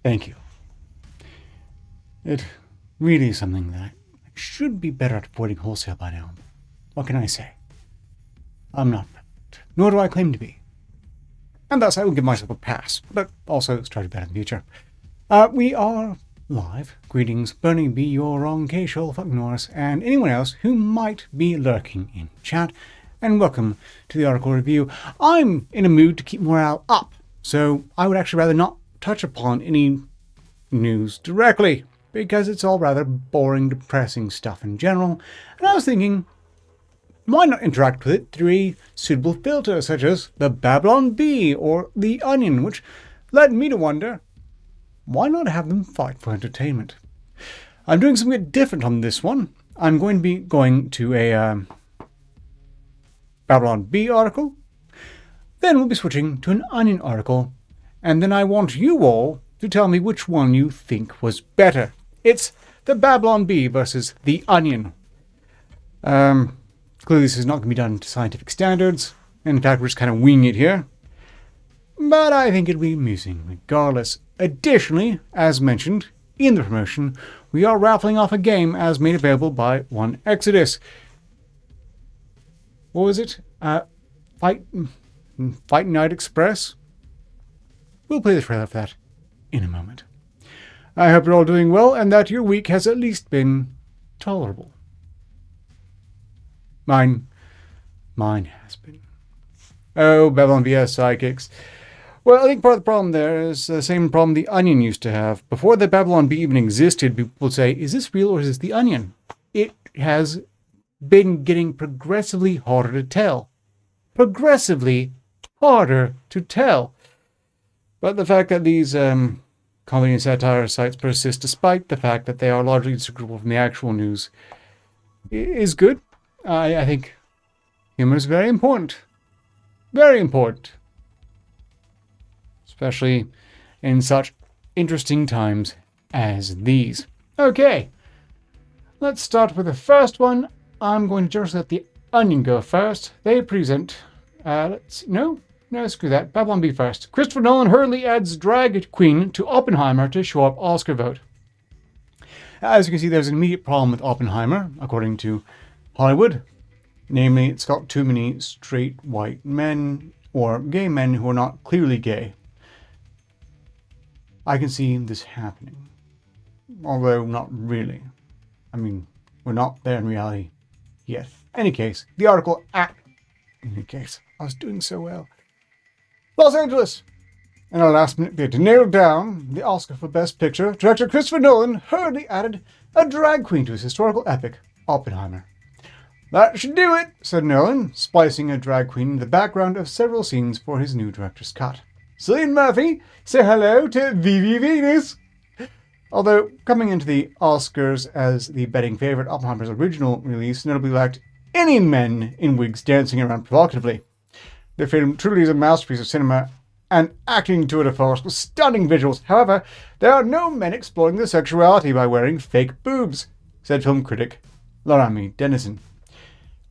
Thank you. It really is something that I should be better at avoiding wholesale by now. What can I say? I'm not perfect, nor do I claim to be. And thus I will give myself a pass, but also strive to be better in the future. We are live. Greetings, Bernie B, your wrong K-Shoal, fucking Norris, and anyone else who might be lurking in chat, and welcome to the article review. I'm in a mood to keep morale up, so I would actually rather not touch upon any news directly, because it's all rather boring, depressing stuff in general, and I was thinking, why not interact with it through a suitable filter, such as the Babylon Bee or the Onion, which led me to wonder, why not have them fight for entertainment? I'm doing something different on this one. I'm going to be going to a Babylon Bee article, then we'll be switching to an Onion article, and then I want you all to tell me which one you think was better. It's the Babylon Bee versus the Onion. Clearly this is not going to be done to scientific standards. In fact, we're just kind of winging it here. But I think it'll be amusing regardless. Additionally, as mentioned in the promotion, we are raffling off a game as made available by One Exodus. What was it? Fight Night Express? We'll play the trailer for that in a moment. I hope you're all doing well and that your week has at least been tolerable. Mine has been. Oh, Babylon VS Psychics. Well, I think part of the problem there is the same problem the Onion used to have. Before the Babylon Bee even existed, people would say, is this real or is this the Onion? It has been getting progressively harder to tell. Progressively harder to tell. But the fact that these comedy and satire sites persist despite the fact that they are largely disagreeable from the actual news is good. I think humor is very important. Very important. Especially in such interesting times as these. Okay, let's start with the first one. I'm going to just let the Onion go first. They present, no, screw that. Babylon Bee first. Christopher Nolan hurriedly adds drag queen to Oppenheimer to show up Oscar vote. As you can see, there's an immediate problem with Oppenheimer, according to Hollywood. Namely, it's got too many straight white men or gay men who are not clearly gay. I can see this happening. Although not really. I mean, we're not there in reality yet. Any case, the article any case, I was doing so well. Los Angeles! In our last minute bid to nail down the Oscar for Best Picture, director Christopher Nolan hurriedly added a drag queen to his historical epic, Oppenheimer. That should do it, said Nolan, splicing a drag queen in the background of several scenes for his new director's cut. Cillian Murphy, say hello to Vivi Venus! Although, coming into the Oscars as the betting favourite, Oppenheimer's original release notably lacked any men in wigs dancing around provocatively. The film truly is a masterpiece of cinema and acting tour de force with stunning visuals. However, there are no men exploring their sexuality by wearing fake boobs, said film critic Laramie Dennison.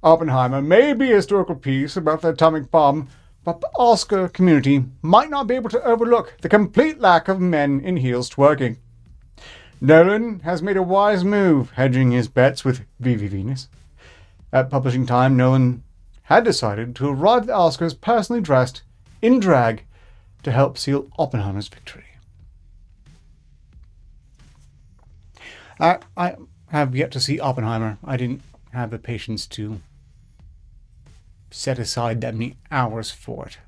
Oppenheimer may be a historical piece about the atomic bomb, but the Oscar community might not be able to overlook the complete lack of men in heels twerking. Nolan has made a wise move, hedging his bets with Vivi Venus. At publishing time, Nolan had decided to arrive at the Oscars personally dressed in drag to help seal Oppenheimer's victory. I have yet to see Oppenheimer. I didn't have the patience to set aside that many hours for it.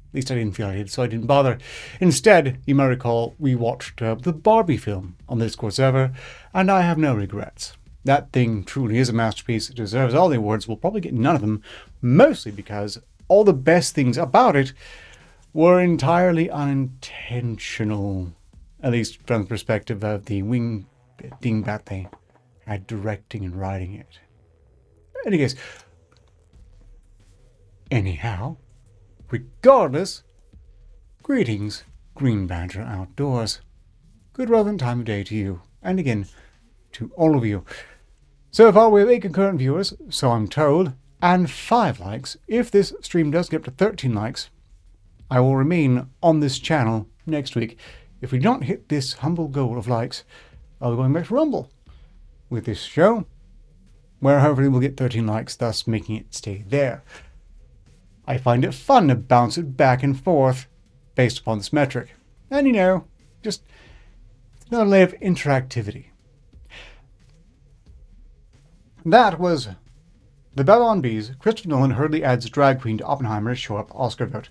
At least I didn't feel I did, so I didn't bother. Instead, you may recall, we watched the Barbie film on the Discord server, and I have no regrets. That thing truly is a masterpiece. It deserves all the awards. We'll probably get none of them, mostly because all the best things about it were entirely unintentional, at least from the perspective of the wing dingbat they had directing and writing it. Anyhow, regardless, greetings, Green Badger Outdoors. Good relevant time of day to you, and again, to all of you. So far we have 8 concurrent viewers, so I'm told, and 5 likes. If this stream does get up to 13 likes, I will remain on this channel next week. if we don't hit this humble goal of likes, I'll be going back to Rumble with this show, where hopefully we'll get 13 likes, thus making it stay there. I find it fun to bounce it back and forth based upon this metric. And, just another layer of interactivity. That was The Babylon Bees. Christopher Nolan hurriedly adds drag queen to Oppenheimer to show up Oscar vote.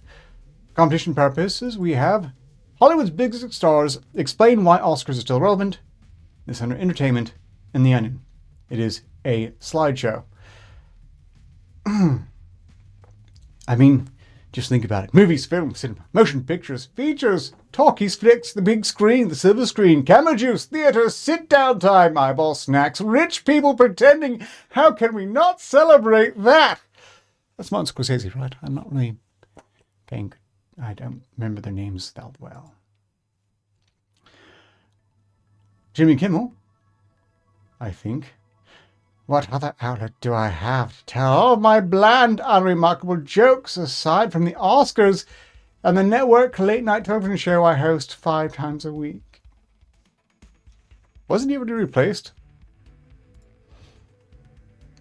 Competition purposes, we have Hollywood's biggest stars explain why Oscars are still relevant. This under entertainment and The Onion. It is a slideshow. I mean, just think about it. Movies, films, cinema, motion pictures, features, talkies, flicks, the big screen, the silver screen, camera juice, theater, sit-down time, eyeball snacks, rich people pretending. How can we not celebrate that? That's Martin Scorsese, right? I'm not really paying. I don't remember their names that well. Jimmy Kimmel, I think. What other outlet do I have to tell all of my bland, unremarkable jokes aside from the Oscars and the network late-night television show I host 5 times a week? Wasn't he already replaced?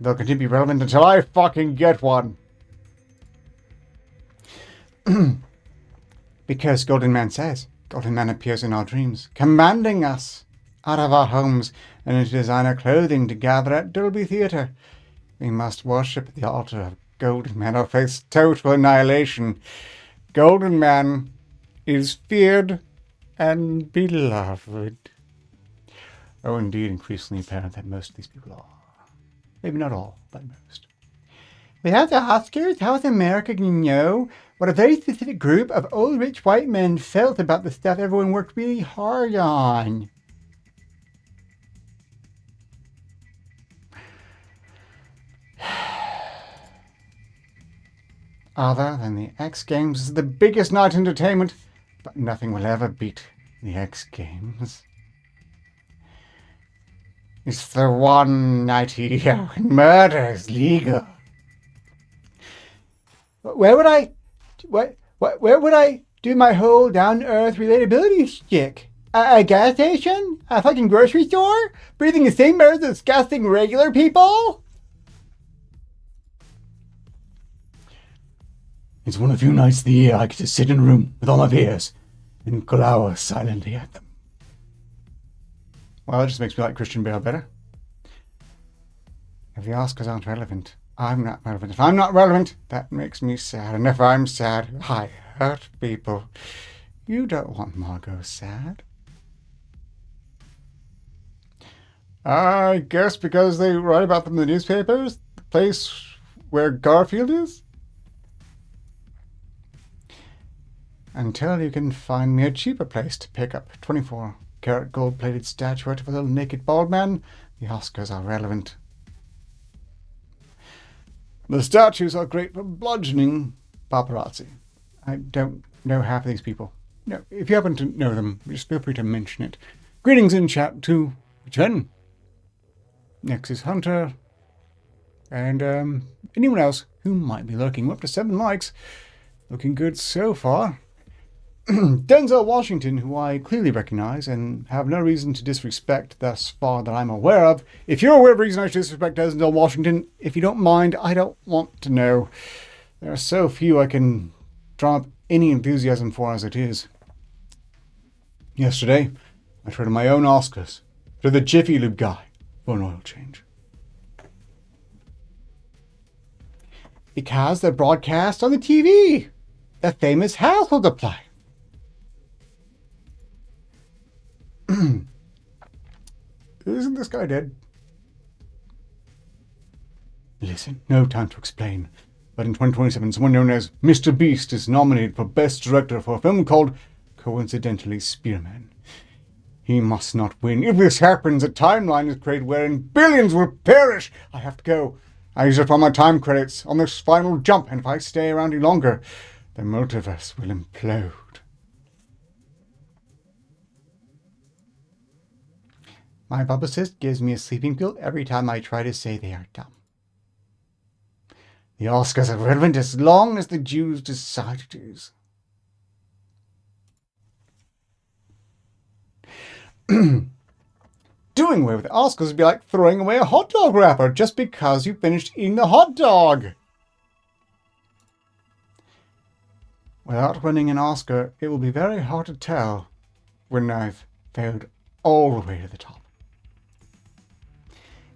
They'll continue to be relevant until I fucking get one. Because Golden Man says, Golden Man appears in our dreams, commanding us out of our homes and into designer clothing to gather at Dolby Theatre. We must worship the altar of Golden Man or face total annihilation. Golden Man is feared and beloved. Oh, indeed, increasingly apparent that most of these people are. Maybe not all, but most. Without the Oscars, how is America going to know what a very specific group of old rich white men felt about the stuff everyone worked really hard on? Other than the X Games is the biggest night in entertainment, but nothing will ever beat the X Games. It's the one night a year when murder is legal. Where would I do my whole down-to-earth relatability shtick? A gas station? A fucking grocery store? Breathing the same air as disgusting regular people? It's one of the few nights of the year I get to sit in a room with all my peers and glower silently at them. Well, that just makes me like Christian Bale better. If the Oscars aren't relevant, I'm not relevant. If I'm not relevant, that makes me sad. And if I'm sad, I hurt people. You don't want Margot sad. I guess because they write about them in the newspapers? The place where Garfield is? Until you can find me a cheaper place to pick up 24-karat gold-plated statuette of a little naked bald man, the Oscars are relevant. The statues are great for bludgeoning paparazzi. I don't know half of these people. No, if you happen to know them, just feel free to mention it. Greetings in chat to Jen, Nexus Hunter, and anyone else who might be lurking. We're up to 7 likes. Looking good so far. Denzel Washington, who I clearly recognize and have no reason to disrespect thus far that I'm aware of. If you're aware of reason I should disrespect Denzel Washington, if you don't mind, I don't want to know. There are so few I can draw up any enthusiasm for as it is. Yesterday, I traded my own Oscars to the Jiffy Lube guy for an oil change. Because they're broadcast on the TV. The famous household apply. Isn't this guy dead? Listen, no time to explain. But in 2027, someone known as Mr. Beast is nominated for Best Director for a film called, coincidentally, Spearman. He must not win. If this happens, a timeline is created wherein billions will perish. I have to go. I use up all my time credits on this final jump, and if I stay around any longer, the multiverse will implode. My publicist gives me a sleeping pill every time I try to say they are dumb. The Oscars are relevant as long as the Jews decide it is. Doing away with Oscars would be like throwing away a hot dog wrapper just because you finished eating the hot dog. Without winning an Oscar, it will be very hard to tell when I've failed all the way to the top.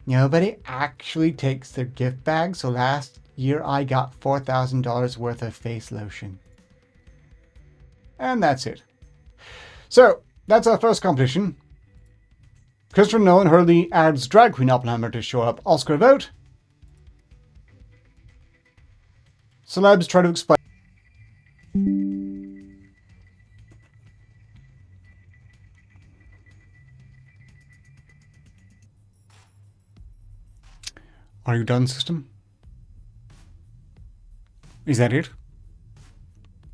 Nobody actually takes their gift bag, so last year I got $4,000 worth of face lotion. And that's it. So, that's our first competition. Christopher Nolan hurriedly adds drag queen Oppenheimer to show up Oscar vote. Celebs try to explain. Are you done, system? Is that it?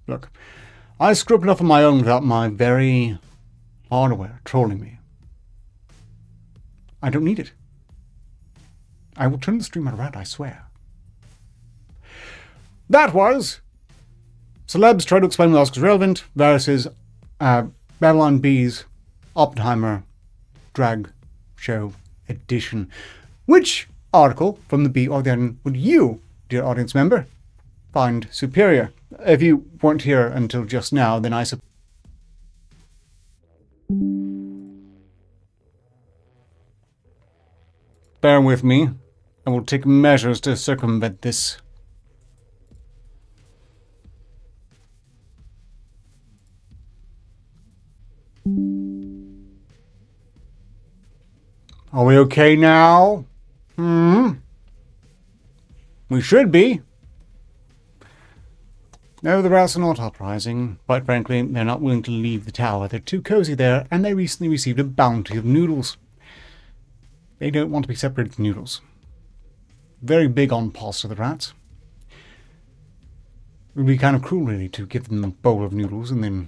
Look, I screw up enough on my own without my very hardware trolling me. I don't need it. I will turn the stream around, I swear. That was Celebs Try to Explain What Oscar's Relevant versus Babylon Bee's Oppenheimer Drag Show Edition. Which article from the Bee or the Onion would you, dear audience member, find superior? If you weren't here until just now, then I suppose. Bear with me. I will take measures to circumvent this. Are we okay now? We should be. No, the rats are not uprising. Quite frankly, they're not willing to leave the tower. They're too cozy there, and they recently received a bounty of noodles. They don't want to be separated from noodles. Very big on pasta, the rats. It would be kind of cruel, really, to give them a bowl of noodles and then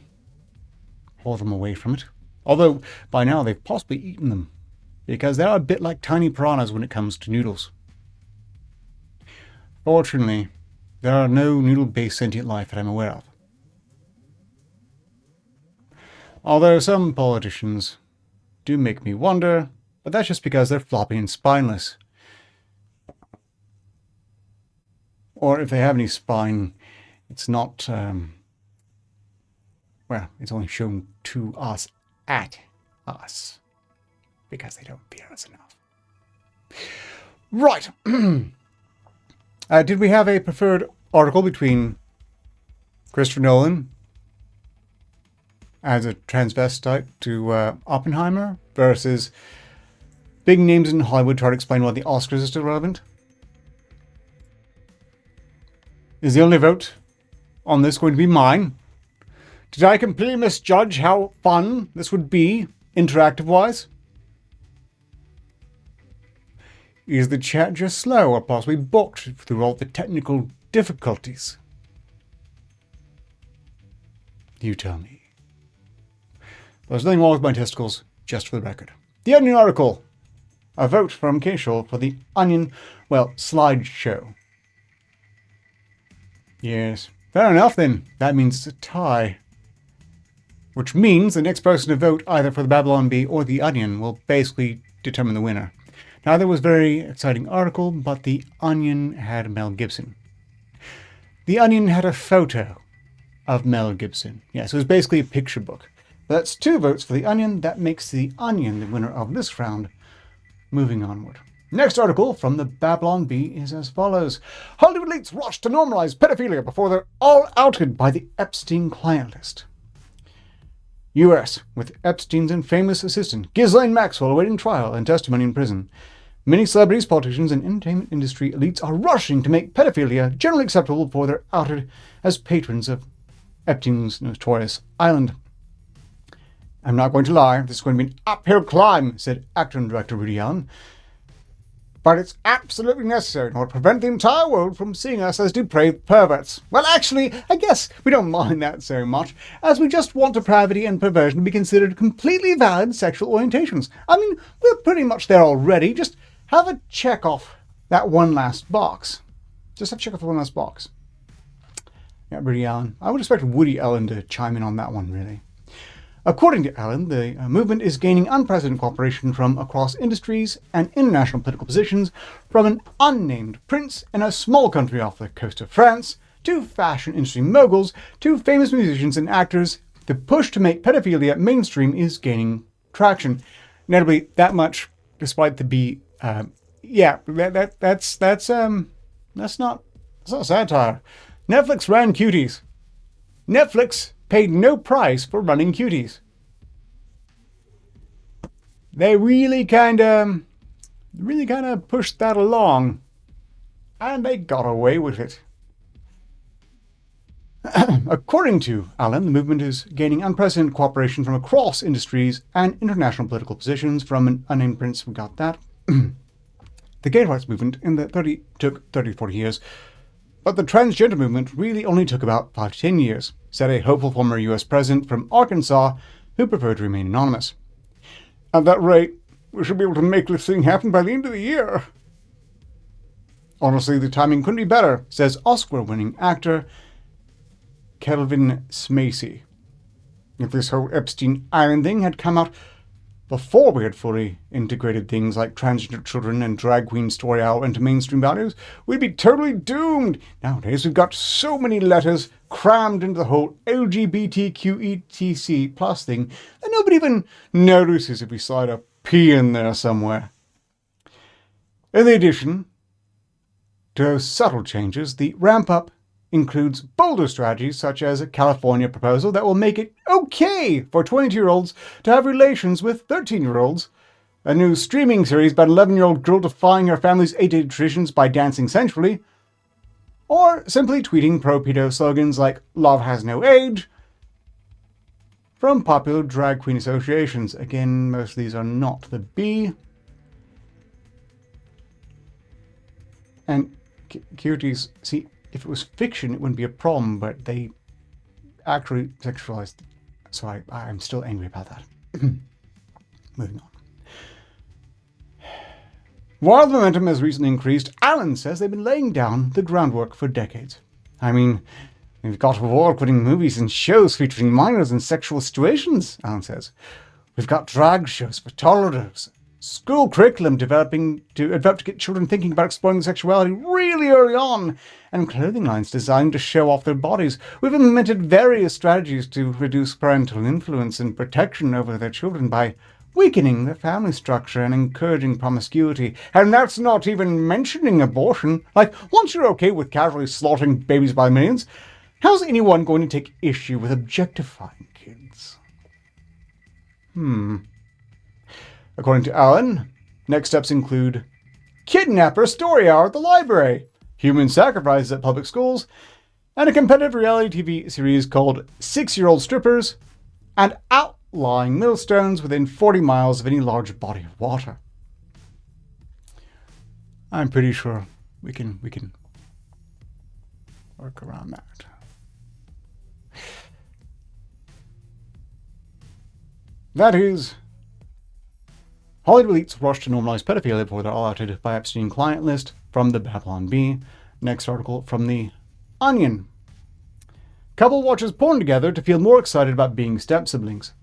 haul them away from it. Although, by now, they've possibly eaten them, because they're a bit like tiny piranhas when it comes to noodles. Fortunately, there are no noodle-based sentient life that I'm aware of. Although some politicians do make me wonder, but that's just because they're floppy and spineless. Or if they have any spine, it's not, well, it's only shown to us at us, because they don't fear us enough. Right. Did we have a preferred article between Christopher Nolan as a transvestite to Oppenheimer versus big names in Hollywood try to explain why the Oscars is still relevant? Is the only vote on this going to be mine? Did I completely misjudge how fun this would be, interactive-wise? Is the chat just slow or possibly balked through all the technical difficulties? You tell me. There's nothing wrong with my testicles, just for the record. The Onion article. A vote from Cashel for the Onion, well, slideshow. Yes, fair enough then. That means it's a tie. Which means the next person to vote either for the Babylon Bee or the Onion will basically determine the winner. Now, there was a very exciting article, but the Onion had Mel Gibson. The Onion had a photo of Mel Gibson. Yes, it was basically a picture book. That's 2 votes for the Onion. That makes the Onion the winner of this round. Moving onward. Next article from the Babylon Bee is as follows. Hollywood elites rush to normalize pedophilia before they're all outed by the Epstein client list. U.S. with Epstein's infamous assistant, Ghislaine Maxwell, awaiting trial and testimony in prison. Many celebrities, politicians, and entertainment industry elites are rushing to make pedophilia generally acceptable before they're outed as patrons of Epstein's notorious island. I'm not going to lie, this is going to be an uphill climb, said actor and director Rudy Allen. But it's absolutely necessary in order to prevent the entire world from seeing us as depraved perverts. Well, actually, I guess we don't mind that so much, as we just want depravity and perversion to be considered completely valid sexual orientations. I mean, we're pretty much there already. Just have a check off that one last box. Just have a check off the one last box. Yeah, Rudy Allen. I would expect Woody Allen to chime in on that one, really. According to Allen, the movement is gaining unprecedented cooperation from across industries and international political positions, from an unnamed prince in a small country off the coast of France, to fashion industry moguls, to famous musicians and actors. The push to make pedophilia mainstream is gaining traction. Notably, that much, despite the that's not satire. Netflix ran cuties. Netflix paid no price for running cuties. They really kind of pushed that along, and they got away with it. According to Allen, the movement is gaining unprecedented cooperation from across industries and international political positions, from an unnamed prince. We got that. The gay rights movement took 30 to 40 years, but the transgender movement really only took about 5 to 10 years, said a hopeful former US president from Arkansas who preferred to remain anonymous. At that rate, we should be able to make this thing happen by the end of the year. Honestly, the timing couldn't be better, says Oscar-winning actor Kelvin Smacey. If this whole Epstein Island thing had come out before we had fully integrated things like transgender children and drag queen story hour into mainstream values, we'd be totally doomed. Nowadays, we've got so many letters crammed into the whole LGBTQETC plus thing that nobody even notices if we slide a P in there somewhere. In addition to those subtle changes, the ramp-up includes bolder strategies such as a California proposal that will make it okay for 22-year-olds to have relations with 13-year-olds, a new streaming series about an 11-year-old girl defying her family's age traditions by dancing sensually, or simply tweeting pro-pedo slogans like "Love has no age" from popular drag queen associations. Again, most of these are not the B. And cuties, see, if it was fiction, it wouldn't be a problem, but they actually sexualized. So I'm still angry about that. Moving on. While the momentum has recently increased, Allen says they've been laying down the groundwork for decades. I mean, we've got award-winning movies and shows featuring minors in sexual situations, Allen says. We've got drag shows for toddlers, school curriculum developed to get children thinking about exploring sexuality really early on, and clothing lines designed to show off their bodies. We've implemented various strategies to reduce parental influence and protection over their children by weakening the family structure and encouraging promiscuity. And that's not even mentioning abortion. Like, once you're okay with casually slaughtering babies by millions, how's anyone going to take issue with objectifying kids? According to Allen, next steps include kidnapper story hour at the library, human sacrifices at public schools, and a competitive reality TV series called 6-Year-Old Strippers, and outlying millstones within 40 miles of any large body of water. I'm pretty sure we can work around that. That is, Hollywood elites rush to normalize pedophilia before they're outed by Epstein client list from the Babylon Bee. Next article from The Onion. Couple watches porn together to feel more excited about being step-siblings.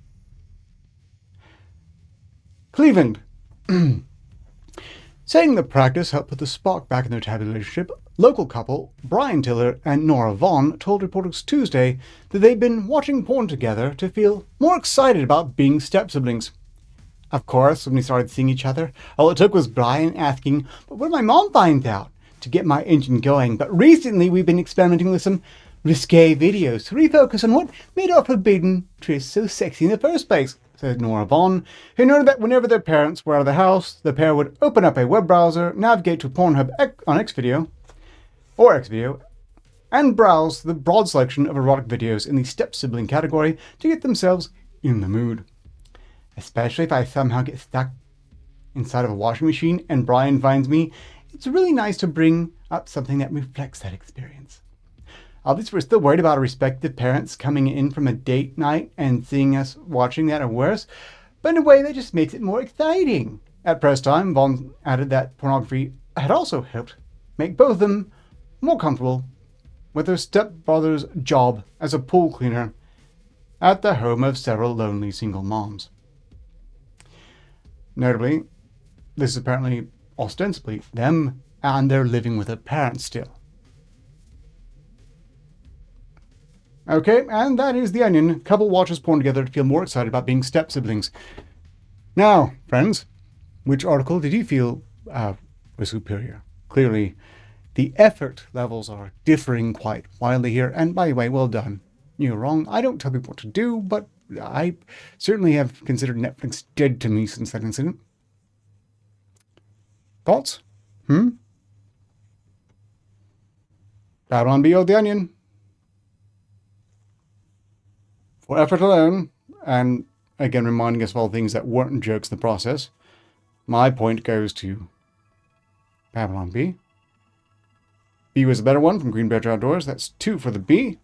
Cleveland. Saying the practice helped put the spark back in their taboo relationship, local couple Brian Tiller and Nora Vaughn told reporters Tuesday that they'd been watching porn together to feel more excited about being step-siblings. Of course, when we started seeing each other, all it took was Brian asking, "But what if my mom finds out?" to get my engine going. But recently we've been experimenting with some risque videos to refocus on what made our forbidden tryst so sexy in the first place, said Nora Vaughn, who noted that whenever their parents were out of the house, the pair would open up a web browser, navigate to Pornhub on Xvideo, and browse the broad selection of erotic videos in the step-sibling category to get themselves in the mood. Especially if I somehow get stuck inside of a washing machine and Brian finds me, it's really nice to bring up something that reflects that experience. Obviously, we're still worried about our respective parents coming in from a date night and seeing us watching that or worse, but in a way that just makes it more exciting. At press time, Vaughn added that pornography had also helped make both of them more comfortable with their stepbrother's job as a pool cleaner at the home of several lonely single moms. Notably, this is apparently ostensibly them, and they're living with a parent still. Okay, and that is The Onion. Couple watches porn together to feel more excited about being step-siblings. Now, friends, which article did you feel was superior? Clearly, the effort levels are differing quite wildly here. And by the way, well done. You're wrong. I don't tell people what to do, but I certainly have considered Netflix dead to me since that incident. Thoughts? Babylon Bee or The Onion? For effort alone, and again reminding us of all things that weren't jokes in the process, my point goes to Babylon Bee. B was a better one from Green Badger Outdoors. That's 2 for the B.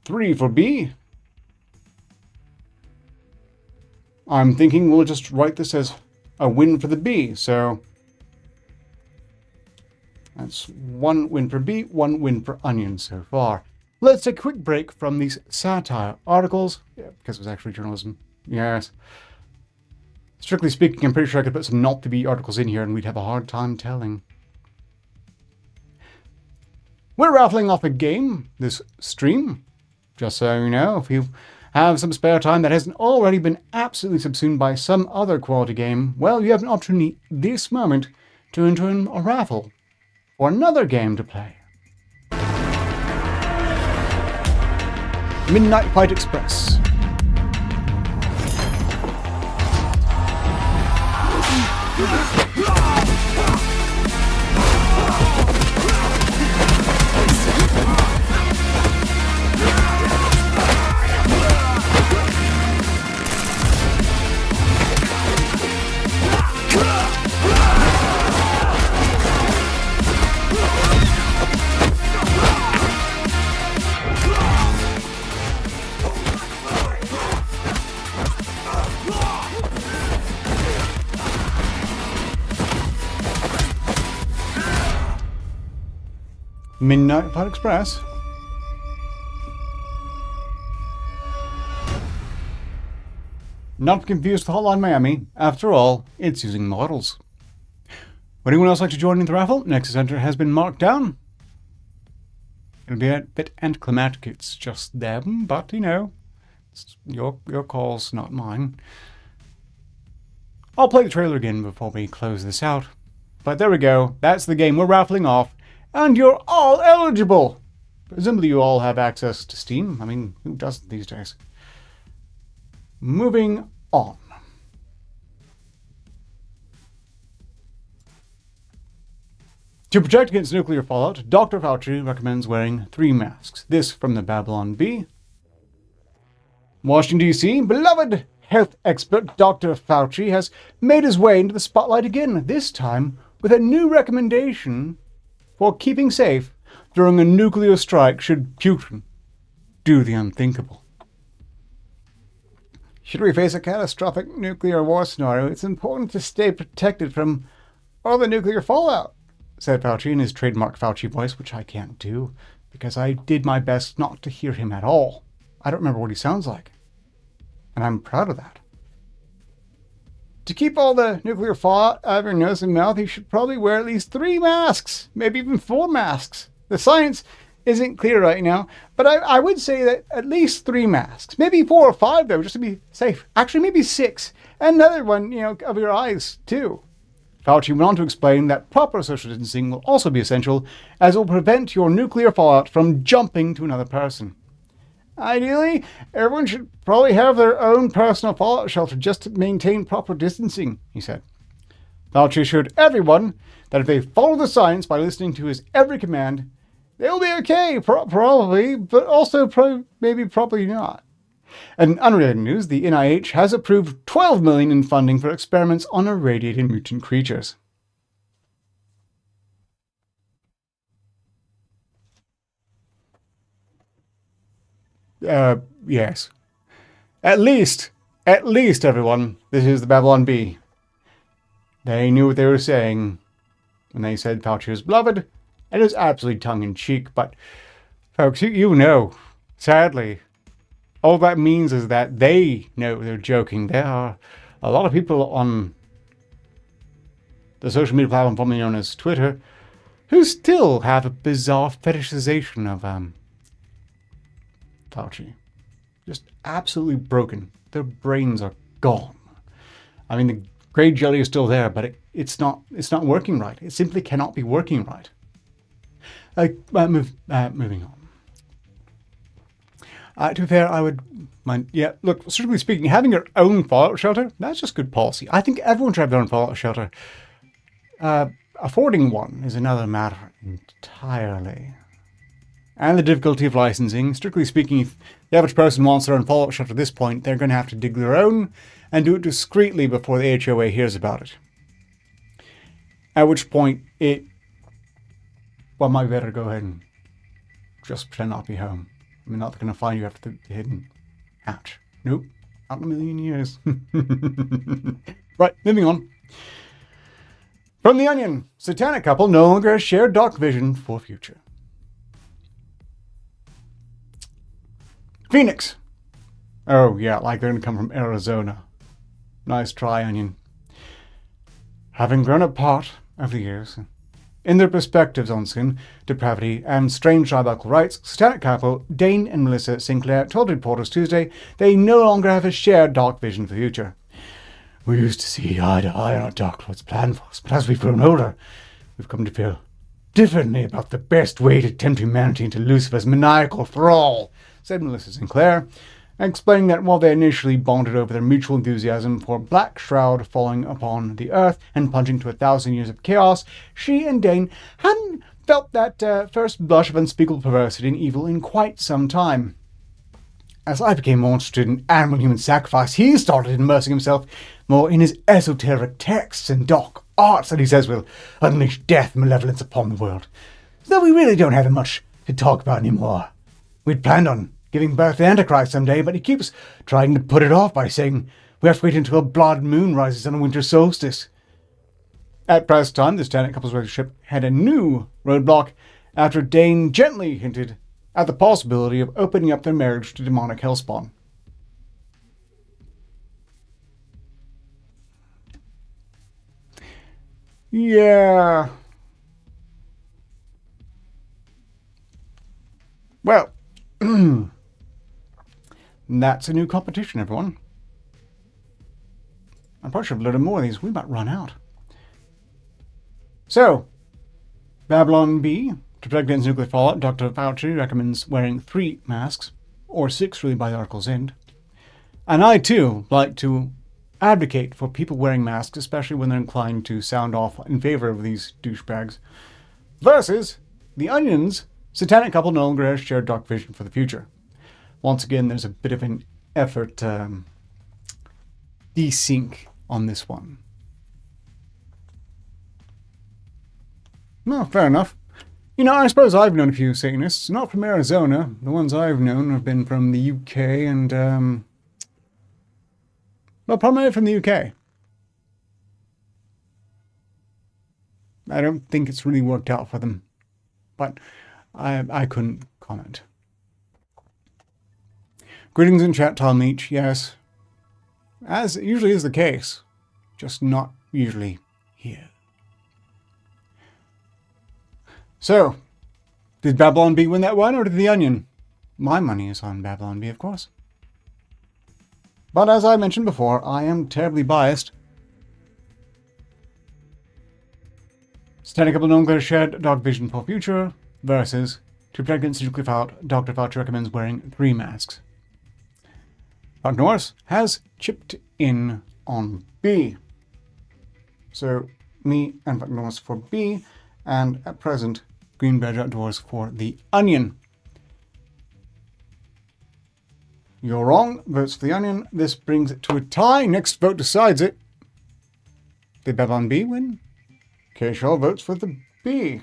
3 for B. I'm thinking we'll just write this as a win for the B. So that's 1 win for B, 1 win for Onion so far. Let's take a quick break from these satire articles. Yeah, because it was actually journalism. Yes. Strictly speaking, I'm pretty sure I could put some not to be articles in here and we'd have a hard time telling. We're raffling off a game this stream. Just so you know, if you have some spare time that hasn't already been absolutely subsumed by some other quality game, well, you have an opportunity this moment to enter in a raffle for another game to play. Midnight Fight Express. Midnight Fight Express. Not confused with Hotline Miami. After all, it's using models. Would anyone else like to join in the raffle? Nexus Center has been marked down. It'll be a bit anticlimactic. It's just them, but you know, it's your calls, not mine. I'll play the trailer again before we close this out. But there we go. That's the game we're raffling off. And you're all eligible! Presumably you all have access to Steam. I mean, who doesn't these days? Moving on. To protect against nuclear fallout, Dr. Fauci recommends wearing 3 masks. This from the Babylon Bee. Washington, D.C. Beloved health expert Dr. Fauci has made his way into the spotlight again, this time with a new recommendation for keeping safe during a nuclear strike should Putin do the unthinkable. Should we face a catastrophic nuclear war scenario, it's important to stay protected from all the nuclear fallout, said Fauci in his trademark Fauci voice, which I can't do because I did my best not to hear him at all. I don't remember what he sounds like, and I'm proud of that. To keep all the nuclear fallout out of your nose and mouth, you should probably wear at least 3 masks, maybe even 4 masks. The science isn't clear right now, but I would say that at least 3 masks, maybe 4 or 5 though, just to be safe. Actually, maybe 6. And another one, you know, of your eyes too. Fauci went on to explain that proper social distancing will also be essential, as it will prevent your nuclear fallout from jumping to another person. Ideally, everyone should probably have their own personal fallout shelter just to maintain proper distancing, he said. Fauci assured everyone that if they follow the science by listening to his every command, they'll be okay, probably, but also probably not. And in unrelated news, the NIH has approved $12 million in funding for experiments on irradiated mutant creatures. Yes. At least, everyone, this is the Babylon Bee. They knew what they were saying when they said Fauci was beloved. It is absolutely tongue-in-cheek, but Folks, you know, sadly, all that means is that they know they're joking. There are a lot of people on the social media platform formerly known as Twitter who still have a bizarre fetishization of Fauci. Just absolutely broken. Their brains are gone. I mean, the grey jelly is still there, but it's not working right. It simply cannot be working right. Moving on. To be fair, I would mind. Yeah, look, strictly speaking, having your own fallout shelter, that's just good policy. I think everyone should have their own fallout shelter. Affording one is another matter entirely. And the difficulty of licensing. Strictly speaking, if the average person wants their own fallout shelter at this point, they're going to have to dig their own and do it discreetly before the HOA hears about it. At which point, might be better to go ahead and just pretend not to be home. I mean, not going to find you after the hidden. Ouch. Nope. Not in a million years. Right, moving on. From The Onion, satanic couple no longer has shared dark vision for future. Phoenix. Oh, yeah, like they're going to come from Arizona. Nice try, Onion. Having grown apart over the years, in their perspectives on sin, depravity, and strange diabolical rites, satanic couple Dane and Melissa Sinclair told reporters Tuesday they no longer have a shared dark vision for the future. We used to see eye to eye on our dark Lord's plan for us, but as we've grown older, we've come to feel differently about the best way to tempt humanity into Lucifer's maniacal thrall, said Melissa Sinclair, explaining that while they initially bonded over their mutual enthusiasm for Black Shroud falling upon the earth and plunging to 1,000 years of chaos, she and Dane hadn't felt that first blush of unspeakable perversity and evil in quite some time. As I became more interested in animal-human sacrifice, he started immersing himself more in his esoteric texts and dark arts that he says will unleash death and malevolence upon the world. So we really don't have much to talk about anymore. We'd planned on giving birth to Antichrist someday, but he keeps trying to put it off by saying we have to wait until a blood moon rises on a winter solstice. At present time, the satanic couple's relationship had a new roadblock after Dane gently hinted at the possibility of opening up their marriage to demonic hellspawn. Yeah. Well, that's a new competition, everyone. I probably should have loaded more of these. We might run out. So, Babylon B, to protect against nuclear fallout, Dr. Fauci recommends wearing 3 masks, or 6 really by the article's end. And I, too, like to advocate for people wearing masks, especially when they're inclined to sound off in favor of these douchebags. Versus The Onion's satanic couple no longer has shared dark vision for the future. Once again, there's a bit of an effort desync on this one. Well, fair enough. You know, I suppose I've known a few Satanists, not from Arizona. The ones I've known have been from the UK and, well, primarily from the UK. I don't think it's really worked out for them, but I couldn't comment. Greetings in chat, Tom Leach. Yes, as usually is the case, just not usually here. So, did Babylon B win that one, or did The Onion? My money is on Babylon B, of course. But as I mentioned before, I am terribly biased. Satanic couple no longer shared dark vision for future versus to protect against nuclear fallout, Dr. Fauci recommends wearing 3 masks. Buck Norris has chipped in on B. So, me and Buck Norris for B, and at present, Green Badge Outdoors for The Onion. You're wrong. Votes for The Onion. This brings it to a tie. Next vote decides it. Did Babylon B win? K-Shaw votes for the B.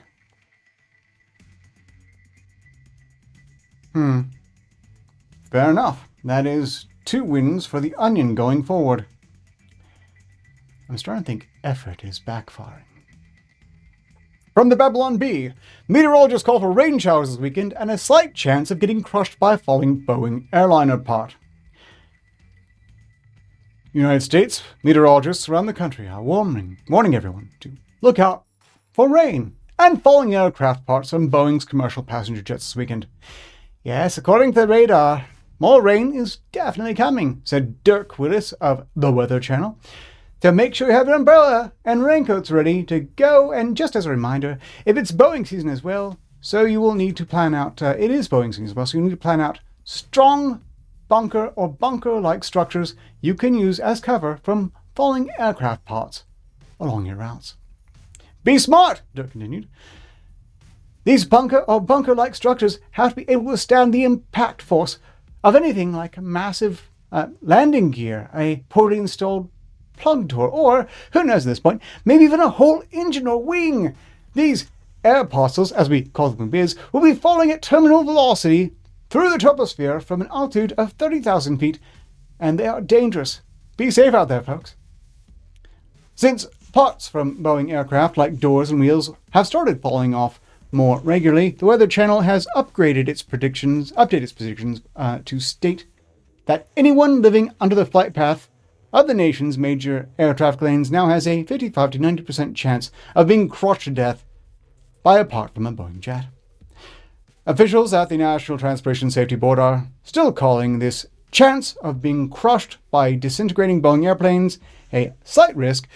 Fair enough. That is 2 wins for The Onion going forward. I'm starting to think effort is backfiring. From the Babylon Bee, meteorologists call for rain showers this weekend and a slight chance of getting crushed by a falling Boeing airliner part. United States meteorologists around the country are warning everyone to look out for rain and falling aircraft parts from Boeing's commercial passenger jets this weekend. Yes, according to the radar, more rain is definitely coming, said Dirk Willis of the Weather Channel. So make sure you have an umbrella and raincoats ready to go. And just as a reminder, if it's Boeing season as well, so you will need to plan out, it is Boeing season as well, so you need to plan out strong bunker or bunker-like structures you can use as cover from falling aircraft parts along your routes. Be smart, Dirk continued. These bunker or bunker-like structures have to be able to withstand the impact force of anything like a massive landing gear, a poorly installed plug door, or, who knows at this point, maybe even a whole engine or wing. These air parcels, as we call them in biz, will be falling at terminal velocity through the troposphere from an altitude of 30,000 feet, and they are dangerous. Be safe out there, folks. Since parts from Boeing aircraft, like doors and wheels, have started falling off more regularly, the Weather Channel has updated its predictions to state that anyone living under the flight path of the nation's major air traffic lanes now has a 55 to 90% chance of being crushed to death by a part from a Boeing jet. Officials at the National Transportation Safety Board are still calling this chance of being crushed by disintegrating Boeing airplanes a slight risk,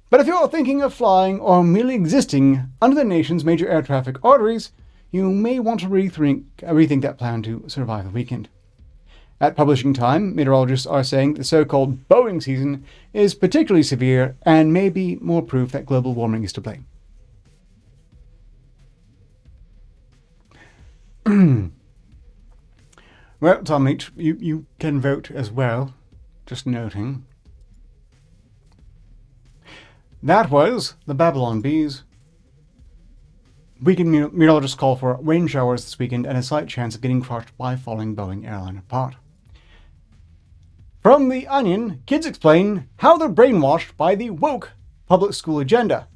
but if you're thinking of flying or merely existing under the nation's major air traffic arteries, you may want to rethink that plan to survive the weekend. At publishing time, meteorologists are saying the so-called Boeing season is particularly severe and may be more proof that global warming is to blame. Well, Tom Leach, you can vote as well, just noting. That was the Babylon Bees. Weekend meteorologists call for rain showers this weekend and a slight chance of getting crushed by falling Boeing airliner part. From The Onion, kids explain how they're brainwashed by the woke public school agenda.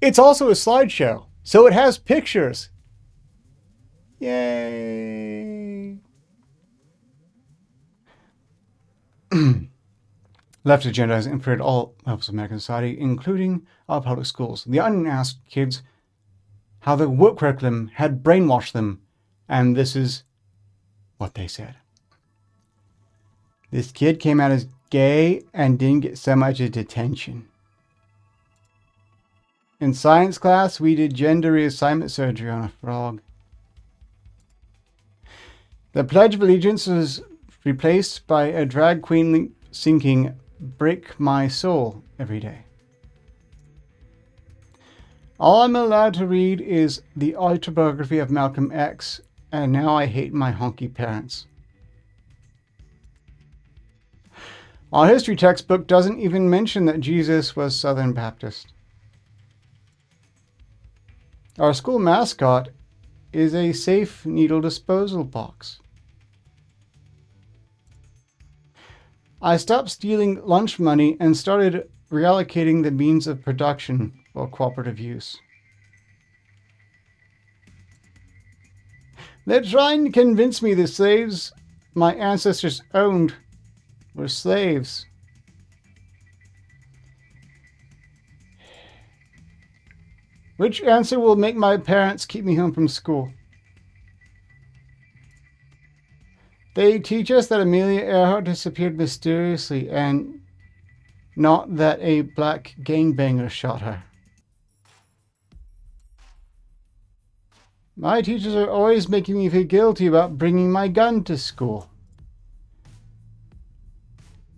It's also a slideshow, so it has pictures. Yay! Left agenda has infiltrated all levels of American society, including our public schools. The Onion asked kids how the woke curriculum had brainwashed them, and this is what they said. This kid came out as gay and didn't get so much as detention. In science class, we did gender reassignment surgery on a frog. The Pledge of Allegiance was replaced by a drag queen singing "Break My Soul" every day. All I'm allowed to read is the autobiography of Malcolm X, and now I hate my honky parents. Our history textbook doesn't even mention that Jesus was Southern Baptist. Our school mascot is a safe needle disposal box. I stopped stealing lunch money and started reallocating the means of production for cooperative use. They're trying to convince me the slaves my ancestors owned were slaves. Which answer will make my parents keep me home from school? They teach us that Amelia Earhart disappeared mysteriously and not that a black gangbanger shot her. My teachers are always making me feel guilty about bringing my gun to school.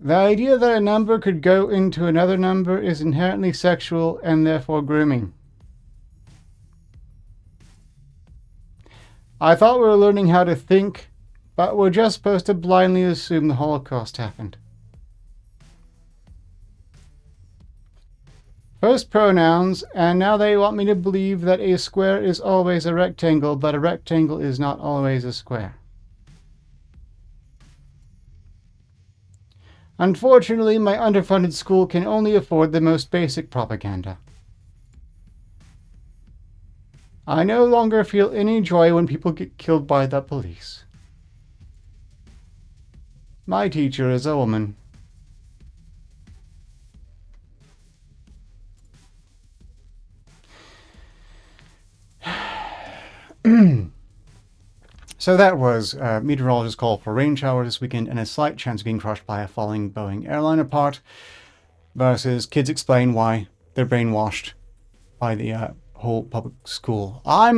The idea that a number could go into another number is inherently sexual and therefore grooming. I thought we were learning how to think, but we're just supposed to blindly assume the Holocaust happened. First pronouns, and now they want me to believe that a square is always a rectangle, but a rectangle is not always a square. Unfortunately, my underfunded school can only afford the most basic propaganda. I no longer feel any joy when people get killed by the police. My teacher is a woman. So that was meteorologists call for rain showers this weekend and a slight chance of being crushed by a falling Boeing airliner part versus kids explain why they're brainwashed by the whole public school. I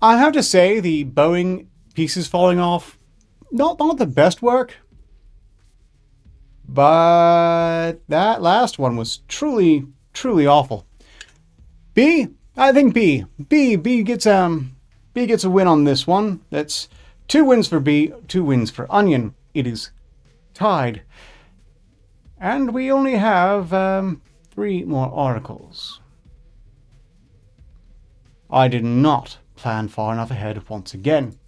have to say the Boeing pieces falling off, not the best work, but that last one was truly awful. I think B gets a win on this one. That's 2 wins for B, 2 wins for Onion. It is tied. And we only have 3 more articles. I did not plan far enough ahead once again.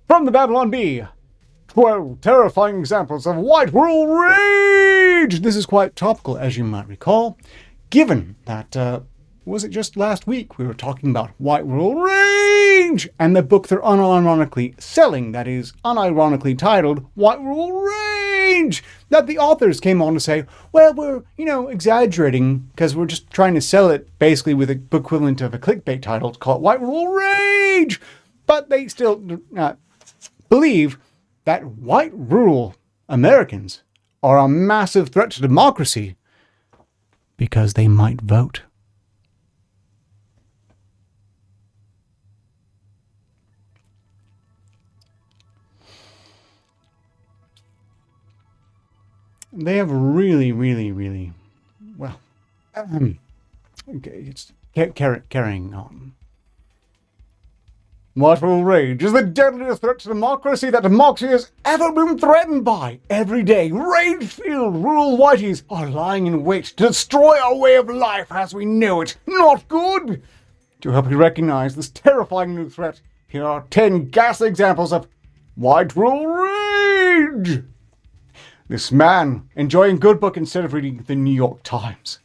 From the Babylon Bee, 12 terrifying examples of white rule rage! This is quite topical, as you might recall, given that, was it just last week we were talking about white rule rage and the book they're unironically selling that is unironically titled White Rule Rage, that the authors came on to say, well, we're, exaggerating because we're just trying to sell it basically with a book equivalent of a clickbait title to call it White Rule Rage. But they still believe that white rule Americans are a massive threat to democracy because they might vote. They have really, well, okay, it's carrying on. White rule rage is the deadliest threat to democracy that democracy has ever been threatened by. Every day, rage-filled rural whiteys are lying in wait to destroy our way of life as we know it. Not good! To help you recognize this terrifying new threat, here are 10 ghastly examples of white rule rage. This man enjoying good book instead of reading the New York Times.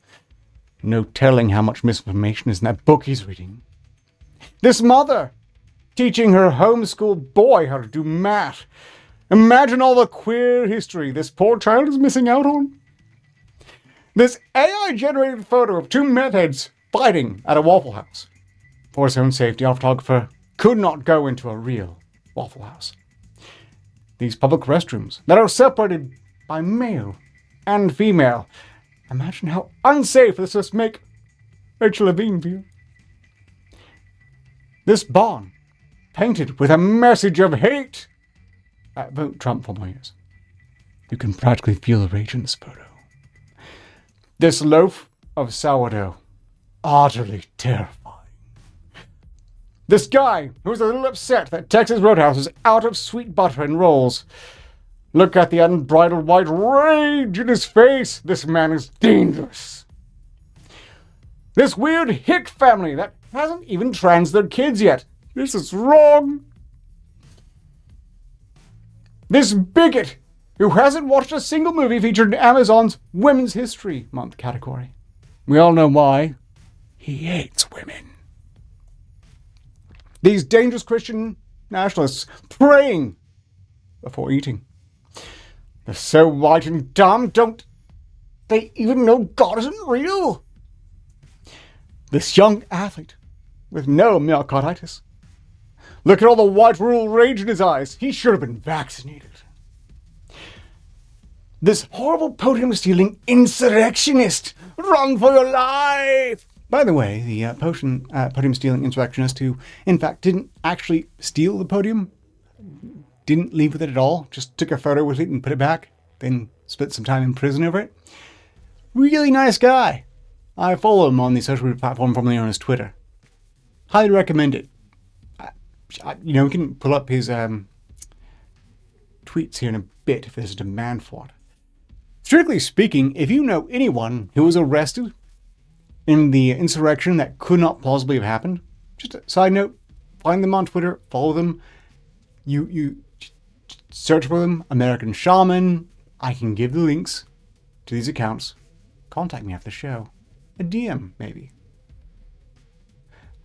No telling how much misinformation is in that book he's reading. This mother teaching her homeschooled boy how to do math. Imagine all the queer history this poor child is missing out on. This AI-generated photo of 2 meth heads fighting at a Waffle House. For his own safety, our photographer could not go into a real Waffle House. These public restrooms that are separated by male and female. Imagine how unsafe this must make Rachel Levine feel. This barn painted with a message of hate. Vote Trump for my ears. You can practically feel the rage in this photo. This loaf of sourdough, utterly terrifying. This guy who's a little upset that Texas Roadhouse is out of sweet butter and rolls. Look at the unbridled white rage in his face. This man is dangerous. This weird hick family that hasn't even trans their kids yet. This is wrong. This bigot who hasn't watched a single movie featured in Amazon's Women's History Month category. We all know why. He hates women. These dangerous Christian nationalists praying before eating. They're so white and dumb, don't they even know God isn't real? This young athlete with no myocarditis. Look at all the white rule rage in his eyes. He should have been vaccinated. This horrible podium-stealing insurrectionist. Run for your life! By the way, the podium-stealing insurrectionist who, in fact, didn't actually steal the podium, didn't leave with it at all, just took a photo with it and put it back, then spent some time in prison over it. Really nice guy. I follow him on the social media platform formerly known as Twitter. Highly recommend it. We can pull up his tweets here in a bit if there's a demand for it. Strictly speaking, if you know anyone who was arrested in the insurrection that could not plausibly have happened, just a side note, find them on Twitter, follow them. You search for them, American Shaman. I can give the links to these accounts. Contact me after the show. a DM, maybe.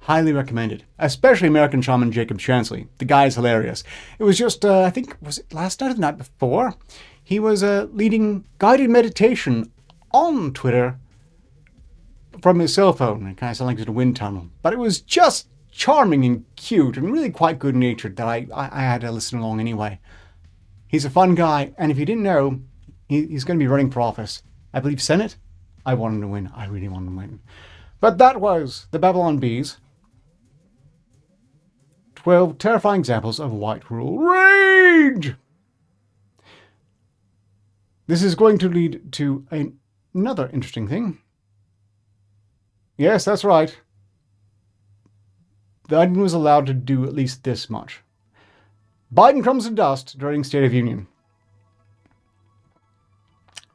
Highly recommended. Especially American Shaman Jacob Chansley. The guy is hilarious. It was just, I think, was it last night or the night before? He was leading guided meditation on Twitter from his cell phone. It kind of sounded like it was a wind tunnel. But it was just charming and cute and really quite good-natured that I had to listen along anyway. He's a fun guy, and if you didn't know, he's going to be running for office. I believe Senate? I want him to win. I really want him to win. But that was the Babylon Bees. 12 terrifying examples of white rule rage! This is going to lead to another interesting thing. Yes, that's right. Biden was allowed to do at least this much. Biden crumbles to dust during State of Union.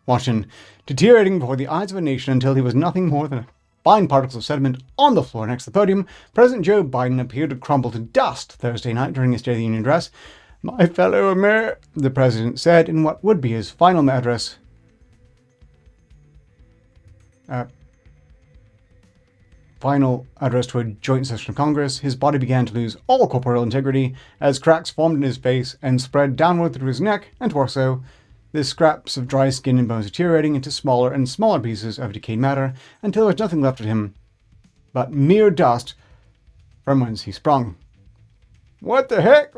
Washington deteriorating before the eyes of a nation until he was nothing more than fine particles of sediment on the floor next to the podium. President Joe Biden appeared to crumble to dust Thursday night during his State of the Union address. "My fellow Americans," the president said in what would be his final address. Final address to a joint session of Congress. His body began to lose all corporeal integrity as cracks formed in his face and spread downward through his neck and torso. The scraps of dry skin and bones deteriorating into smaller and smaller pieces of decayed matter until there was nothing left of him but mere dust from whence he sprung. "What the heck?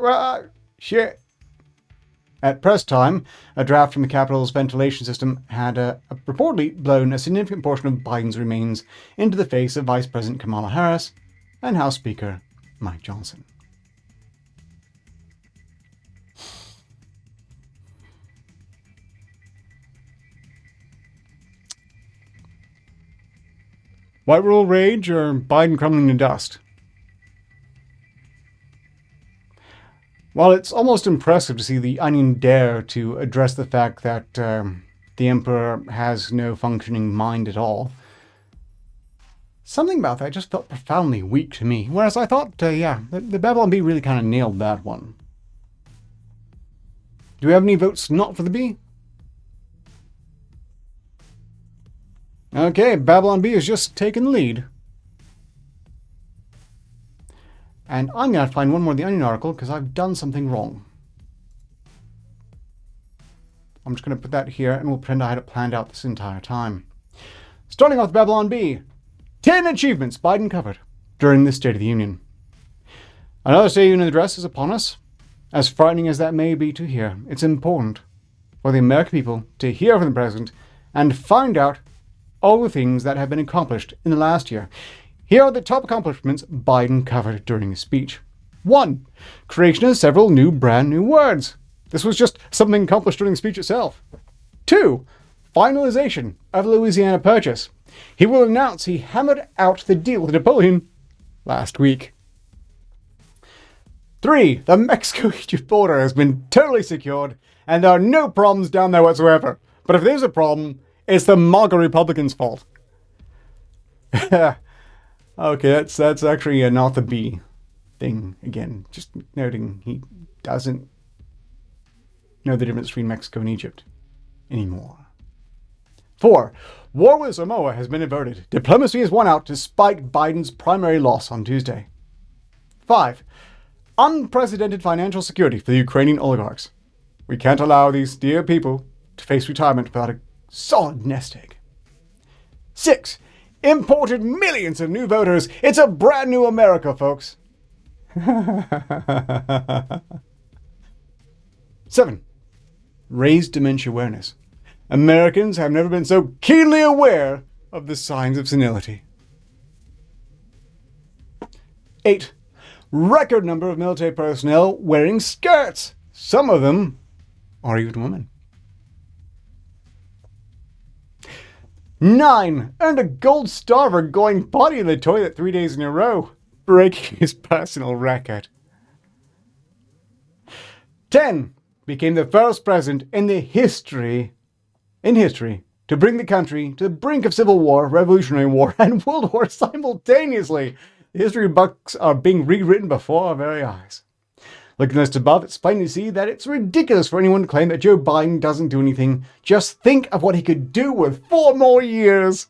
Shit." At press time, a draft from the Capitol's ventilation system had reportedly blown a significant portion of Biden's remains into the face of Vice President Kamala Harris and House Speaker Mike Johnson. White rule rage or Biden crumbling to dust? While it's almost impressive to see the Onion dare to address the fact that the Emperor has no functioning mind at all, something about that just felt profoundly weak to me. Whereas I thought, the Babylon Bee really kind of nailed that one. Do we have any votes not for the Bee? Okay, Babylon Bee has just taken the lead. And I'm going to have to find one more of the Onion article because I've done something wrong. I'm just going to put that here and we'll pretend I had it planned out this entire time. Starting off with Babylon Bee. 10 achievements Biden covered during the State of the Union. Another State of the Union address is upon us. As frightening as that may be to hear, it's important for the American people to hear from the President and find out all the things that have been accomplished in the last year. Here are the top accomplishments Biden covered during his speech. 1. Creation of several brand new words. This was just something accomplished during the speech itself. 2. Finalization of the Louisiana Purchase. He will announce he hammered out the deal with Napoleon last week. 3. The Mexico-Egypt border has been totally secured and there are no problems down there whatsoever. But if there's a problem, it's the MAGA Republicans' fault. Okay, that's actually not the B thing again. Just noting he doesn't know the difference between Mexico and Egypt anymore. 4. War with Samoa has been averted. Diplomacy has won out despite Biden's primary loss on Tuesday. 5. Unprecedented financial security for the Ukrainian oligarchs. We can't allow these dear people to face retirement without a solid nest egg. 6. Imported millions of new voters. It's a brand new America, folks. 7. Raised dementia awareness. Americans have never been so keenly aware of the signs of senility. 8. Record number of military personnel wearing skirts. Some of them are even women. 9. Earned a gold star for going potty in the toilet 3 days in a row, breaking his personal record. 10. Became the first president in history to bring the country to the brink of civil war, revolutionary war, and world war simultaneously. The history books are being rewritten before our very eyes. Looking at this above, it's plain to see that it's ridiculous for anyone to claim that Joe Biden doesn't do anything. Just think of what he could do with 4 more years.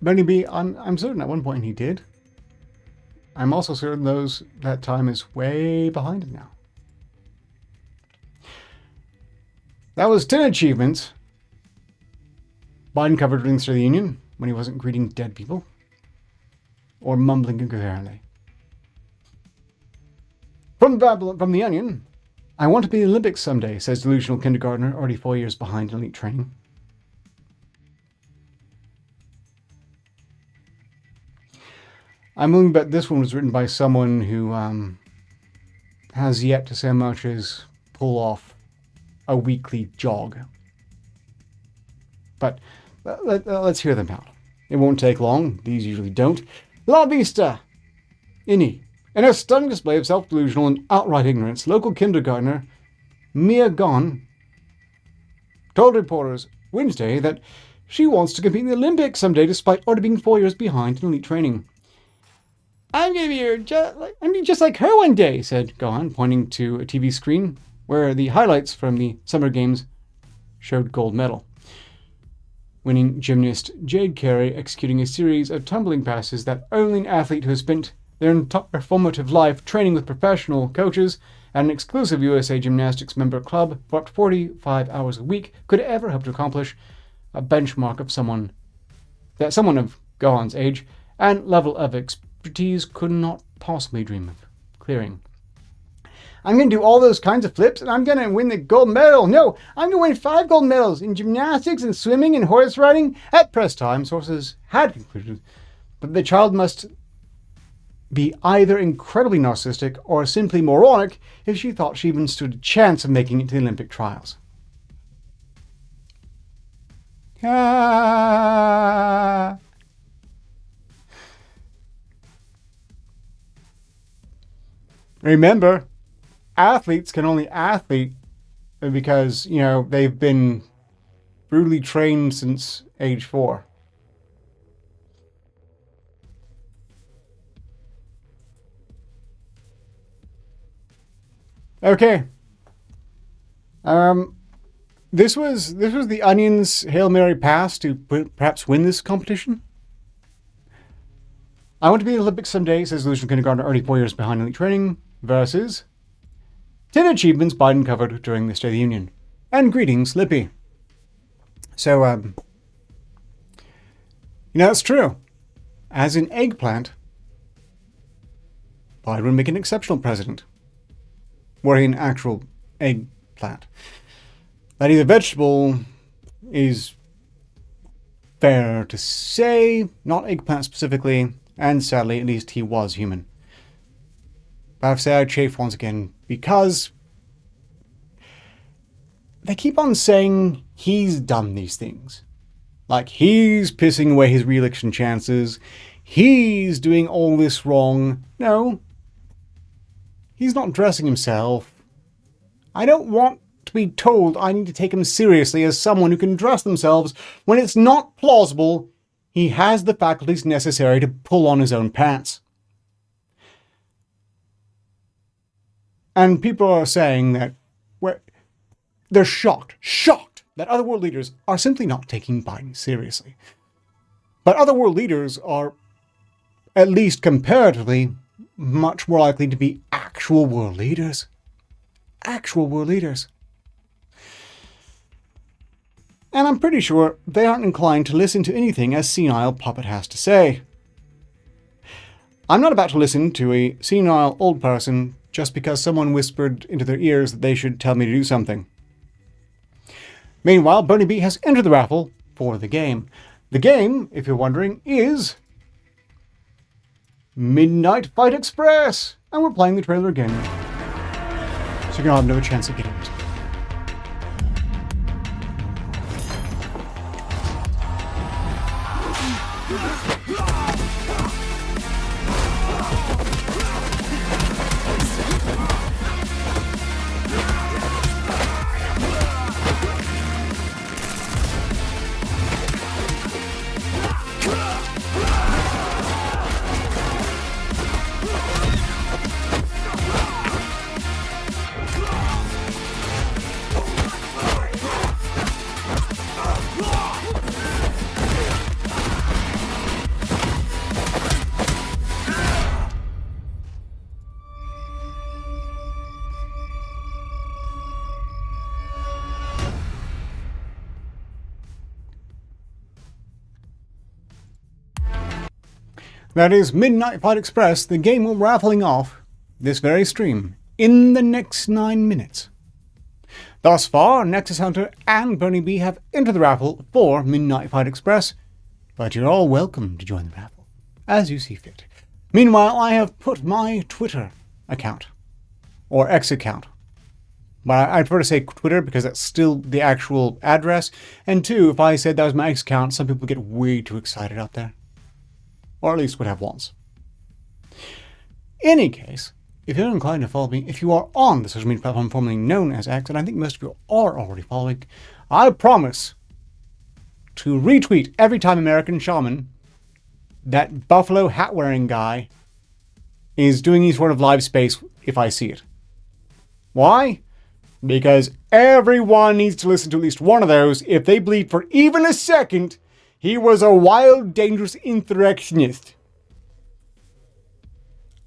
Bernie B, I'm certain at one point he did. I'm also certain that time is way behind him now. That was 10 achievements Biden covered during the State of the Union when he wasn't greeting dead people or mumbling incoherently. From the Onion, I want to be in the Olympics someday, says delusional kindergartner already 4 years behind in elite training. I'm willing to bet this one was written by someone who has yet to so much as pull off a weekly jog. But let's hear them out. It won't take long. These usually don't. La vista! Inni. In a stunning display of self-delusional and outright ignorance, local kindergartner Mia Gon told reporters Wednesday that she wants to compete in the Olympics someday despite already being 4 years behind in elite training. I'm going to be just like her one day, said Gon, pointing to a TV screen where the highlights from the Summer Games showed gold medal. Winning gymnast Jade Carey executing a series of tumbling passes that only an athlete who has spent their entire formative life training with professional coaches and an exclusive USA Gymnastics member club for up to 45 hours a week could ever hope to accomplish, a benchmark of someone of Gon's age and level of expertise could not possibly dream of clearing. I'm going to do all those kinds of flips and I'm going to win the gold medal. No, I'm going to win 5 gold medals in gymnastics and swimming and horse riding. At press time, sources had concluded that the child must be either incredibly narcissistic or simply moronic if she thought she even stood a chance of making it to the Olympic trials. Remember, athletes can only athlete because, they've been brutally trained since age 4. Okay. This was the Onion's Hail Mary pass to perhaps win this competition. I want to be in the Olympics someday, says delusional kindergartner already 4 years behind elite training, versus 10 achievements Biden covered during the State of the Union. And greetings, Lippy. So, it's true. As in eggplant, Biden would make an exceptional president. Were he an actual eggplant. That he's a vegetable is fair to say, not eggplant specifically, and sadly, at least he was human. But I have to say I chafe once again because they keep on saying he's done these things. Like he's pissing away his re-election chances. He's doing all this wrong. No. He's not dressing himself. I don't want to be told I need to take him seriously as someone who can dress themselves when it's not plausible he has the faculties necessary to pull on his own pants. And people are saying that they're shocked that other world leaders are simply not taking Biden seriously. But other world leaders are, at least comparatively, much more likely to be actual world leaders. Actual world leaders. And I'm pretty sure they aren't inclined to listen to anything a senile puppet has to say. I'm not about to listen to a senile old person just because someone whispered into their ears that they should tell me to do something. Meanwhile, Bernie B has entered the raffle for the game. The game, if you're wondering, is Midnight Fight Express! And we're playing the trailer again. So you're going to have another chance at getting it. That is Midnight Fight Express, the game we're raffling off this very stream in the next 9 minutes. Thus far, Nexus Hunter and Bernie B have entered the raffle for Midnight Fight Express, but you're all welcome to join the raffle, as you see fit. Meanwhile, I have put my Twitter account, or X account. But I prefer to say Twitter because that's still the actual address. And two, if I said that was my X account, some people get way too excited out there. Or at least would have once. In any case, if you're inclined to follow me, if you are on the social media platform formerly known as X, and I think most of you are already following, I promise to retweet every time American Shaman, that buffalo hat-wearing guy, is doing any sort of live space if I see it. Why? Because everyone needs to listen to at least one of those if they believe for even a second he was a wild, dangerous insurrectionist.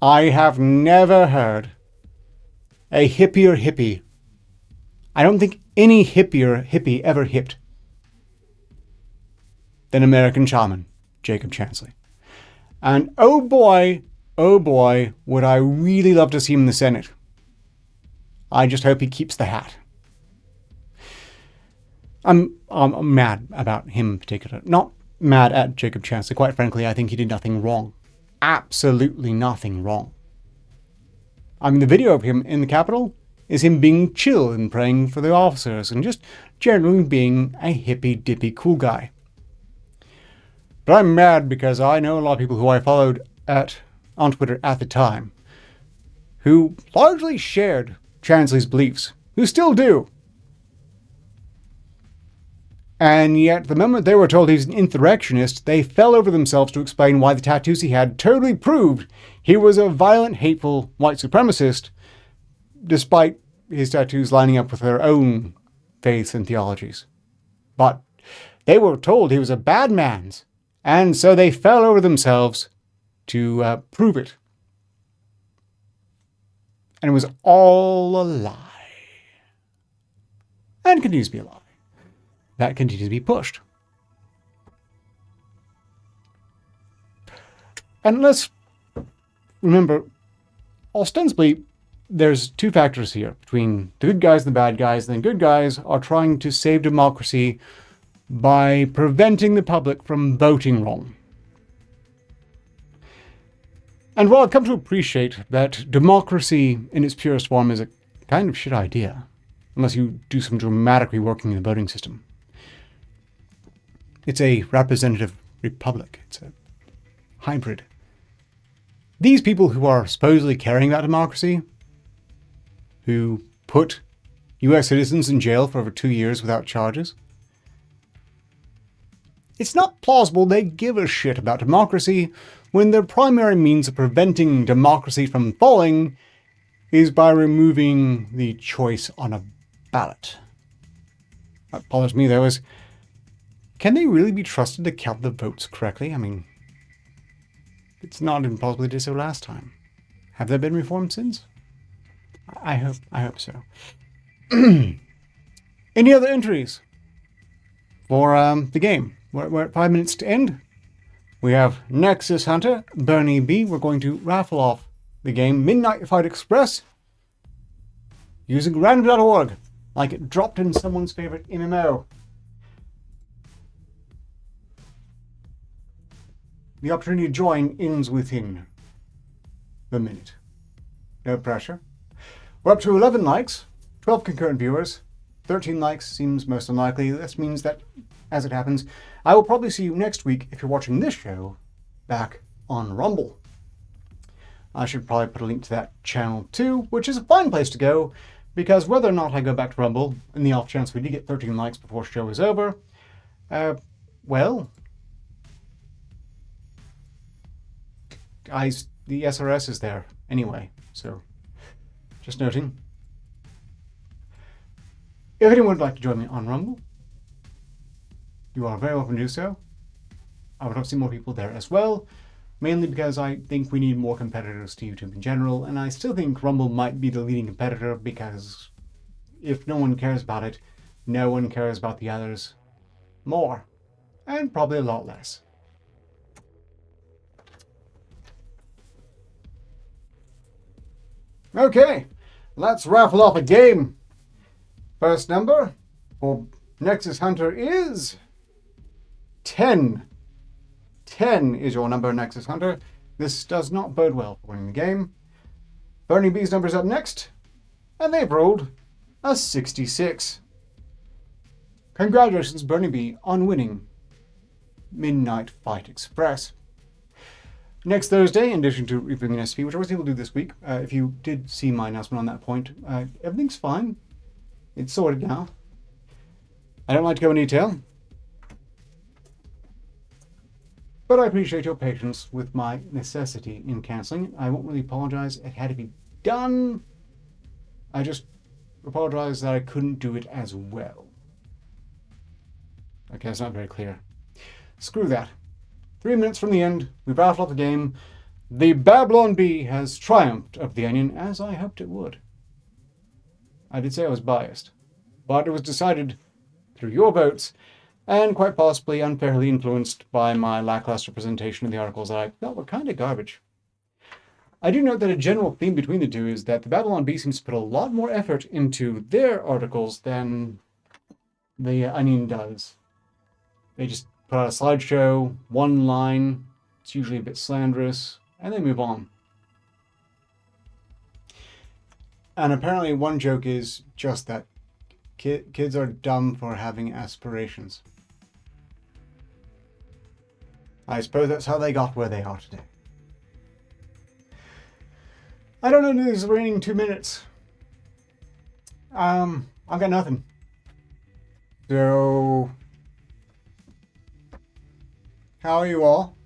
I have never heard a hippier hippie. I don't think any hippier hippie ever hipped than American Shaman, Jacob Chansley. And oh boy, would I really love to see him in the Senate. I just hope he keeps the hat. I'm mad about him in particular. Not mad at Jacob Chansley. Quite frankly, I think he did nothing wrong. Absolutely nothing wrong. I mean, the video of him in the Capitol is him being chill and praying for the officers and just generally being a hippy-dippy cool guy. But I'm mad because I know a lot of people who I followed on Twitter at the time who largely shared Chansley's beliefs, who still do. And yet, the moment they were told he's an insurrectionist, they fell over themselves to explain why the tattoos he had totally proved he was a violent, hateful white supremacist, despite his tattoos lining up with their own faiths and theologies. But they were told he was a bad man's, and so they fell over themselves to prove it. And it was all a lie. And continues to be a lie. That continues to be pushed. And let's remember, ostensibly, there's two factors here between the good guys and the bad guys. And the good guys are trying to save democracy by preventing the public from voting wrong. And while I've come to appreciate that democracy in its purest form is a kind of shit idea, unless you do some dramatic reworking in the voting system. It's a representative republic. It's a hybrid. These people who are supposedly caring about democracy, who put US citizens in jail for over 2 years without charges, it's not plausible they give a shit about democracy when their primary means of preventing democracy from falling is by removing the choice on a ballot. What bothers me, though, is can they really be trusted to count the votes correctly? I mean, it's not impossible they did so last time. Have there been reforms since? I hope so. Any other entries for the game? We're at 5 minutes to end. We have Nexus Hunter, Bernie B. We're going to raffle off the game Midnight Fight Express using random.org, like it dropped in someone's favorite MMO. The opportunity to join ends within the minute. No pressure. We're up to 11 likes, 12 concurrent viewers, 13 likes seems most unlikely. This means that, as it happens, I will probably see you next week if you're watching this show back on Rumble. I should probably put a link to that channel too, which is a fine place to go, because whether or not I go back to Rumble, in the off chance we do get 13 likes before the show is over, well, guys, the SRS is there anyway, so just noting. If anyone would like to join me on Rumble, you are very welcome to do so. I would love to see more people there as well, mainly because I think we need more competitors to YouTube in general, and I still think Rumble might be the leading competitor because if no one cares about it, no one cares about the others more, and probably a lot less. Okay, let's raffle off a game. First number for Nexus Hunter is 10. 10 is your number, Nexus Hunter. This does not bode well for winning the game. Bernie B's number is up next, and they've rolled a 66. Congratulations, Bernie B, on winning Midnight Fight Express. Next Thursday, in addition to reviewing an SP, which I was able to do this week, if you did see my announcement on that point, everything's fine. It's sorted now. I don't like to go in detail, but I appreciate your patience with my necessity in cancelling. I won't really apologize. It had to be done. I just apologize that I couldn't do it as well. Okay, it's not very clear. Screw that. 3 minutes from the end, we raffled off the game. The Babylon Bee has triumphed over the Onion, as I hoped it would. I did say I was biased, but it was decided through your votes, and quite possibly unfairly influenced by my lackluster presentation of the articles that I felt were kind of garbage. I do note that a general theme between the two is that the Babylon Bee seems to put a lot more effort into their articles than the Onion does. They just put out a slideshow, one line, it's usually a bit slanderous, and they move on. And apparently one joke is just that kids are dumb for having aspirations. I suppose that's how they got where they are today. I don't know these remaining 2 minutes. I've got nothing. So, how are you all?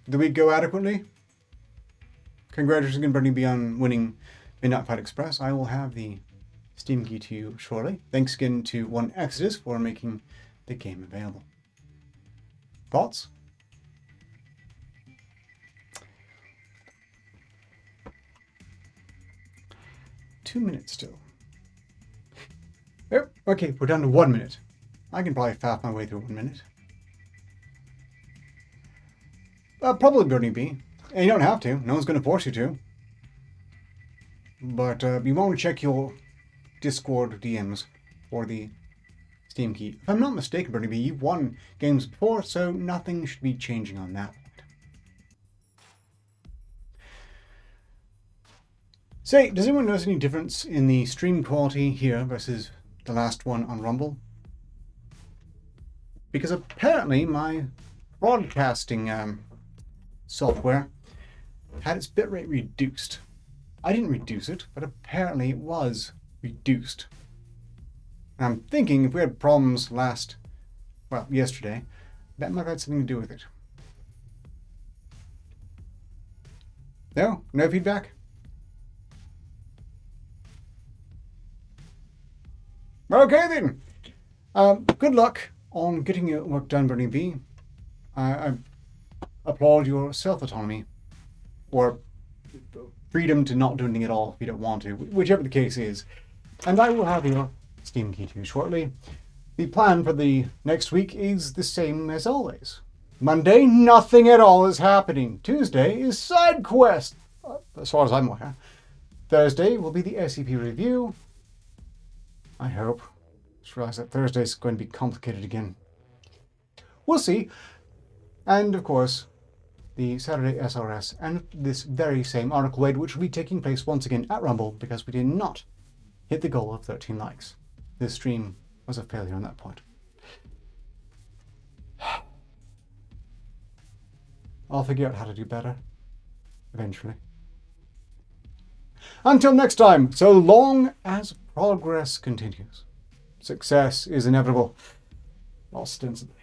Did the week go adequately? Congratulations again, Bernie B, on winning Midnight Fight Express. I will have the Steam key to you shortly. Thanks again to One Exodus for making the game available. Thoughts? Two minutes still. Oh, okay, we're down to 1 minute. I can probably fast my way through 1 minute. Probably Bernie B. And you don't have to. No one's going to force you to. But you want to check your Discord DMs for the Steam key. If I'm not mistaken, Bernie B, you've won games before, so nothing should be changing on that point. Say, does anyone notice any difference in the stream quality here versus the last one on Rumble? Because apparently my broadcasting software had its bitrate reduced. I didn't reduce it, but apparently it was reduced. And I'm thinking if we had problems yesterday, that might have had something to do with it. No? No feedback? Okay then. Good luck on getting your work done, Bernie B. I applaud your self-autonomy, or freedom to not do anything at all if you don't want to, whichever the case is. And I will have your Steam key to you shortly. The plan for the next week is the same as always. Monday, nothing at all is happening. Tuesday is side quest, as far as I'm aware. Thursday will be the SCP review. I hope. Just realized that Thursday is going to be complicated again. We'll see. And of course, the Saturday SRS and this very same article raid, which will be taking place once again at Rumble because we did not hit the goal of 13 likes. This stream was a failure on that point. I'll figure out how to do better eventually. Until next time, so long as progress continues, success is inevitable, ostensibly.